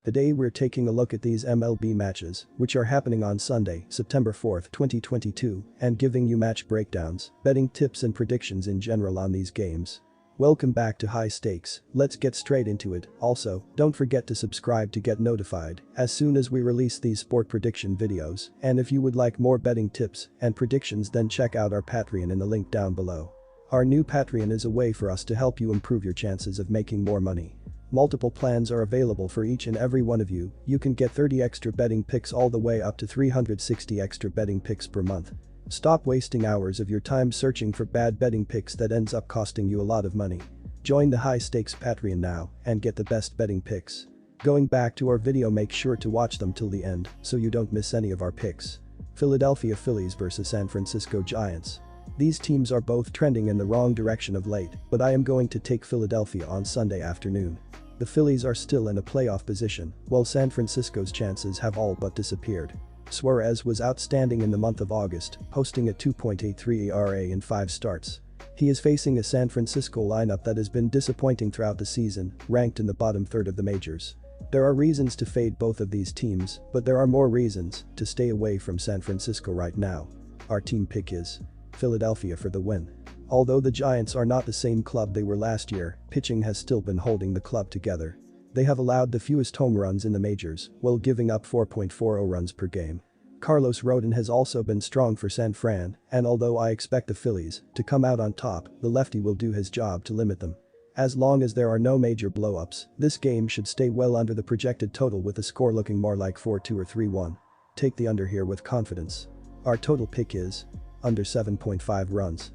Today we're taking a look at these MLB matches, which are happening on Sunday, September 4, 2022, and giving you match breakdowns, betting tips and predictions in general on these games. Welcome back to High Stakes, let's get straight into it. Also, don't forget to subscribe to get notified as soon as we release these sport prediction videos, and if you would like more betting tips and predictions, then check out our Patreon in the link down below. Our new Patreon is a way for us to help you improve your chances of making more money. Multiple plans are available for each and every one of you. You can get 30 extra betting picks all the way up to 360 extra betting picks per month. Stop wasting hours of your time searching for bad betting picks that ends up costing you a lot of money. Join the High Stakes Patreon now and get the best betting picks. Going back to our video, make sure to watch them till the end so you don't miss any of our picks. Philadelphia Phillies vs San Francisco Giants. These teams are both trending in the wrong direction of late, but I am going to take Philadelphia on Sunday afternoon. The Phillies are still in a playoff position, while San Francisco's chances have all but disappeared. Suarez was outstanding in the month of August, posting a 2.83 ERA in 5 starts. He is facing a San Francisco lineup that has been disappointing throughout the season, ranked in the bottom third of the majors. There are reasons to fade both of these teams, but there are more reasons to stay away from San Francisco right now. Our team pick is Philadelphia for the win. Although the Giants are not the same club they were last year, pitching has still been holding the club together. They have allowed the fewest home runs in the majors, while giving up 4.40 runs per game. Carlos Rodon has also been strong for San Fran, and although I expect the Phillies to come out on top, the lefty will do his job to limit them. As long as there are no major blow-ups, this game should stay well under the projected total, with the score looking more like 4-2 or 3-1. Take the under here with confidence. Our total pick is under 7.5 runs.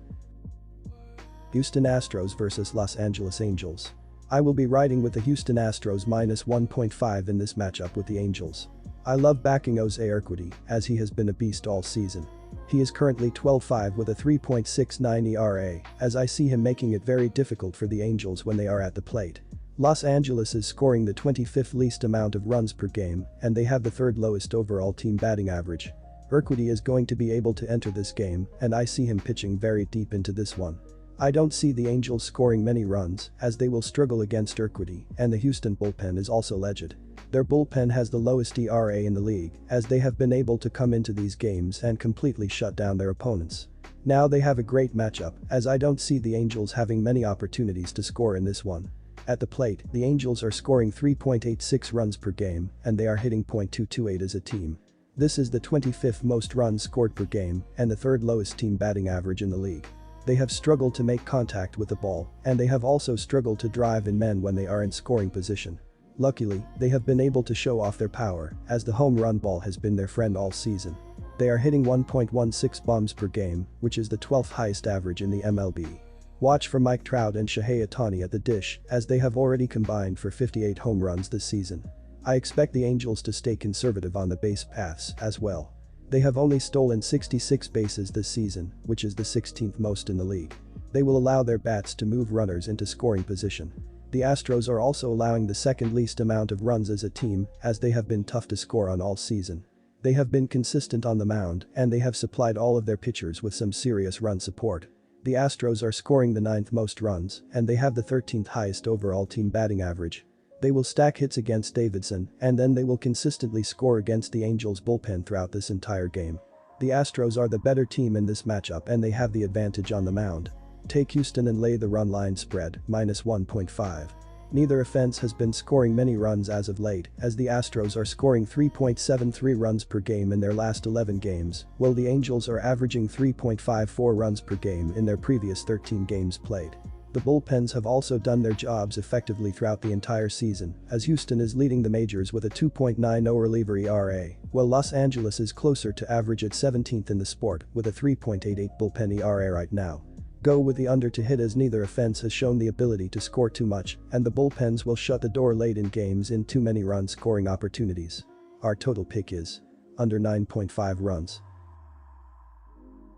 Houston Astros vs Los Angeles Angels. I will be riding with the Houston Astros minus 1.5 in this matchup with the Angels. I love backing Jose Urquidy, as he has been a beast all season. He is currently 12-5 with a 3.69 ERA, as I see him making it very difficult for the Angels when they are at the plate. Los Angeles is scoring the 25th least amount of runs per game, and they have the 3rd lowest overall team batting average. Urquidy is going to be able to enter this game, and I see him pitching very deep into this one. I don't see the Angels scoring many runs, as they will struggle against Urquidy, and the Houston bullpen is also legit. Their bullpen has the lowest ERA in the league, as they have been able to come into these games and completely shut down their opponents. Now they have a great matchup, as I don't see the Angels having many opportunities to score in this one. At the plate, the Angels are scoring 3.86 runs per game, and they are hitting .228 as a team. This is the 25th most runs scored per game and the 3rd lowest team batting average in the league. They have struggled to make contact with the ball, and they have also struggled to drive in men when they are in scoring position. Luckily, they have been able to show off their power, as the home run ball has been their friend all season. They are hitting 1.16 bombs per game, which is the 12th highest average in the MLB. Watch for Mike Trout and Shohei Ohtani at the dish, as they have already combined for 58 home runs this season. I expect the Angels to stay conservative on the base paths as well. They have only stolen 66 bases this season, which is the 16th most in the league. They will allow their bats to move runners into scoring position. The Astros are also allowing the 2nd least amount of runs as a team, as they have been tough to score on all season. They have been consistent on the mound, and they have supplied all of their pitchers with some serious run support. The Astros are scoring the 9th most runs, and they have the 13th highest overall team batting average. They will stack hits against Davidson, and then they will consistently score against the Angels bullpen throughout this entire game. The Astros are the better team in this matchup, and they have the advantage on the mound. Take Houston and lay the run line spread, minus 1.5. Neither offense has been scoring many runs as of late, as the Astros are scoring 3.73 runs per game in their last 11 games, while the Angels are averaging 3.54 runs per game in their previous 13 games played. The bullpens have also done their jobs effectively throughout the entire season, as Houston is leading the majors with a 2.90 reliever ERA, while Los Angeles is closer to average at 17th in the sport with a 3.88 bullpen ERA right now. Go with the under to hit, as neither offense has shown the ability to score too much, and the bullpens will shut the door late in games in too many run scoring opportunities. Our total pick is under 9.5 runs.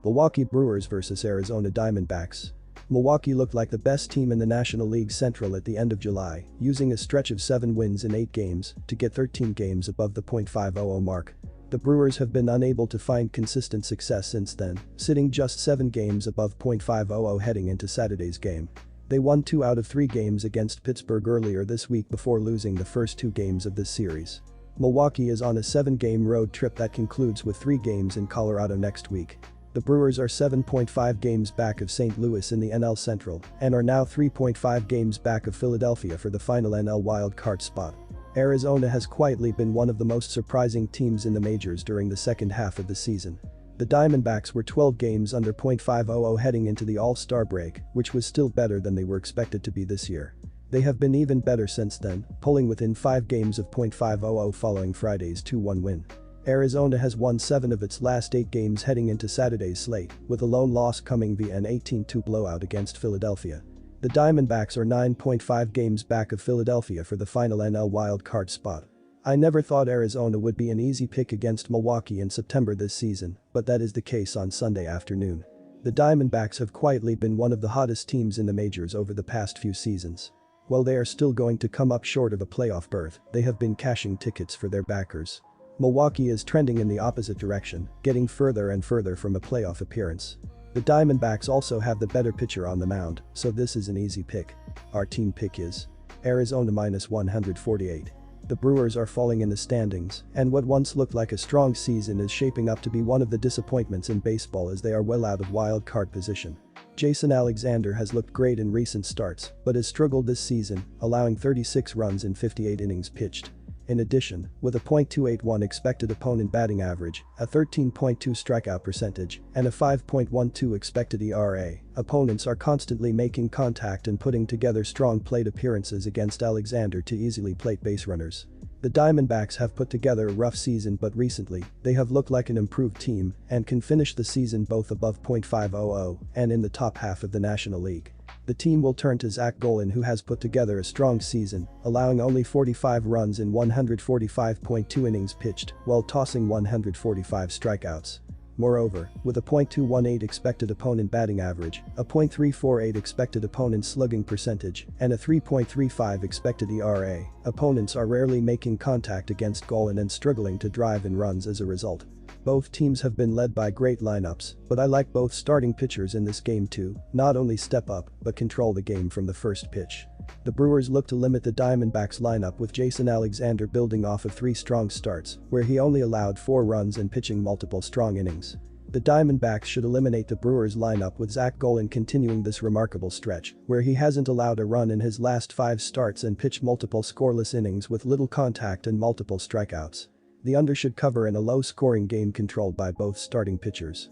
Milwaukee Brewers vs Arizona Diamondbacks. Milwaukee looked like the best team in the National League Central at the end of July, using a stretch of 7 wins in 8 games to get 13 games above the .500 mark. The Brewers have been unable to find consistent success since then, sitting just 7 games above .500 heading into Saturday's game. They They won 2 out of 3 games against Pittsburgh earlier this week before losing the first 2 games of this series. Milwaukee is on a 7-game road trip that concludes with 3 games in Colorado next week. The Brewers are 7.5 games back of St. Louis in the NL Central and are now 3.5 games back of Philadelphia for the final NL wildcard spot. Arizona has quietly been one of the most surprising teams in the majors during the second half of the season. The Diamondbacks were 12 games under .500 heading into the All-Star break, which was still better than they were expected to be this year. They have been even better since then, pulling within 5 games of .500 following Friday's 2-1 win. Arizona has won 7 of its last 8 games heading into Saturday's slate, with a lone loss coming via an 18-2 blowout against Philadelphia. The Diamondbacks are 9.5 games back of Philadelphia for the final NL wildcard spot. I never thought Arizona would be an easy pick against Milwaukee in September this season, but that is the case on Sunday afternoon. The Diamondbacks have quietly been one of the hottest teams in the majors over the past few seasons. While they are still going to come up short of a playoff berth, they have been cashing tickets for their backers. Milwaukee is trending in the opposite direction, getting further and further from a playoff appearance. The Diamondbacks also have the better pitcher on the mound, so this is an easy pick. Our team pick is Arizona -148. The Brewers are falling in the standings, and what once looked like a strong season is shaping up to be one of the disappointments in baseball as they are well out of wild card position. Jason Alexander has looked great in recent starts, but has struggled this season, allowing 36 runs in 58 innings pitched. In addition, with a .281 expected opponent batting average, a 13.2 strikeout percentage, and a 5.12 expected ERA, opponents are constantly making contact and putting together strong plate appearances against Alexander to easily plate base runners. The Diamondbacks have put together a rough season, but recently, they have looked like an improved team and can finish the season both above .500 and in the top half of the National League. The team will turn to Zach Gallen, who has put together a strong season, allowing only 45 runs in 145.2 innings pitched while tossing 145 strikeouts. Moreover, with a .218 expected opponent batting average, a .348 expected opponent slugging percentage, and a 3.35 expected ERA, opponents are rarely making contact against Gallen and struggling to drive in runs as a result. Both teams have been led by great lineups, but I like both starting pitchers in this game to not only step up but control the game from the first pitch. The Brewers look to limit the Diamondbacks lineup with Jason Alexander building off of 3 strong starts, where he only allowed 4 runs and pitching multiple strong innings. The Diamondbacks should eliminate the Brewers lineup with Zach Gallen continuing this remarkable stretch, where he hasn't allowed a run in his last 5 starts and pitched multiple scoreless innings with little contact and multiple strikeouts. The under should cover in a low-scoring game controlled by both starting pitchers.